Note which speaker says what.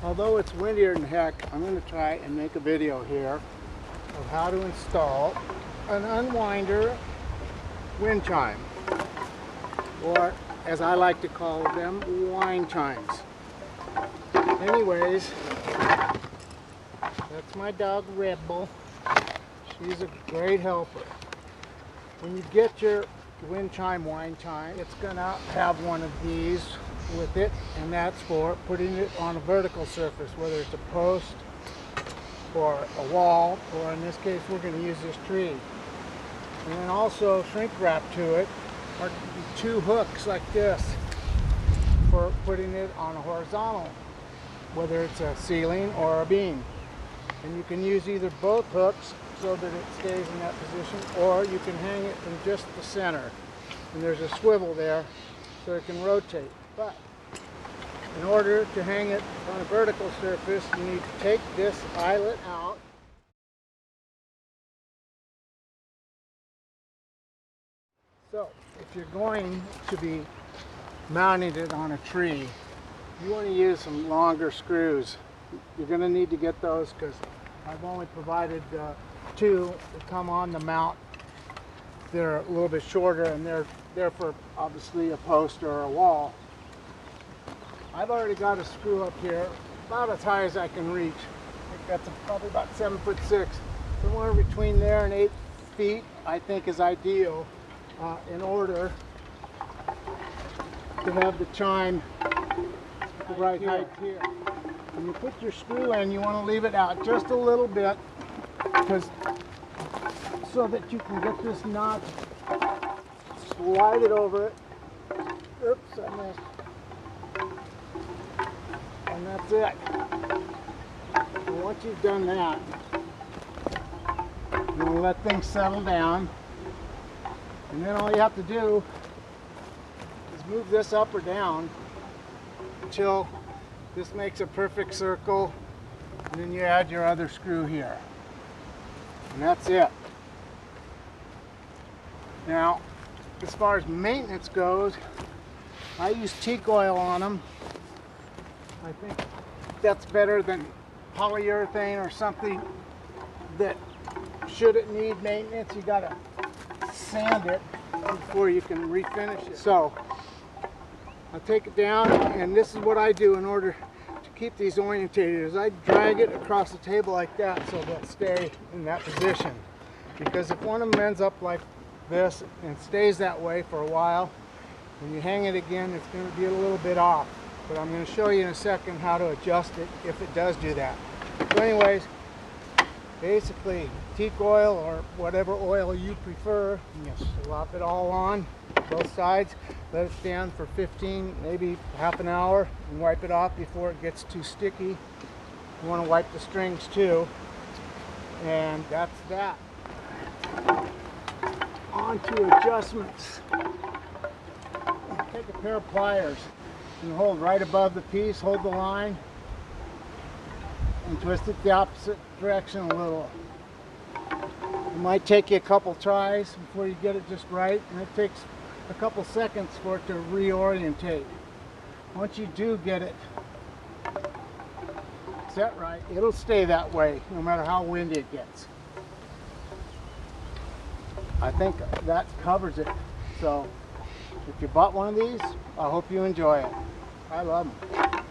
Speaker 1: Although it's windier than heck, I'm going to try and make a video here of how to install an unWINEder wind chime, or as I like to call them, wind chimes. Anyways, that's my dog Rebel. She's a great helper. When you get your wind chime, it's going to have one of these with it, and that's for putting it on a vertical surface, whether it's a post or a wall, or in this case we're going to use this tree. And then also shrink wrap to it are two hooks like this for putting it on a horizontal, whether it's a ceiling or a beam. And you can use either both hooks so that it stays in that position, or you can hang it in just the center. And there's a swivel there so it can rotate. But in order to hang it on a vertical surface, you need to take this eyelet out. So if you're going to be mounting it on a tree, you want to use some longer screws. You're going to need to get those because I've only provided two that come on the mount. They're a little bit shorter, and they're for obviously a post or a wall. I've already got a screw up here about as high as I can reach. I think that's probably about 7'6". Somewhere between there and 8 feet I think is ideal in order to have the chime the right height here. When you put your screw in, you want to leave it out just a little bit, because so that you can get this knot, slide it over it. Oops, I missed. And that's it. And once you've done that, you're going to let things settle down. And then all you have to do is move this up or down until this makes a perfect circle. And then you add your other screw here. And that's it. Now, as far as maintenance goes, I use teak oil on them. I think that's better than polyurethane or something that shouldn't need maintenance. You gotta sand it before you can refinish it. So I'll take it down, and this is what I do in order to keep these orientated, is I drag it across the table like that so they'll stay in that position. Because if one of them ends up like this and stays that way for a while, when you hang it again, it's going to be a little bit off. But I'm going to show you in a second how to adjust it if it does do that. So anyways, basically teak oil or whatever oil you prefer, you slop it all on both sides, let it stand for 15, maybe half an hour, and wipe it off before it gets too sticky. You want to wipe the strings too, and that's that. On to adjustments. Take a pair of pliers and hold right above the piece, hold the line, and twist it the opposite direction a little. It might take you a couple tries before you get it just right, and it takes a couple seconds for it to reorientate. Once you do get it set right, it'll stay that way no matter how windy it gets. I think that covers it. So if you bought one of these, I hope you enjoy it. I love them.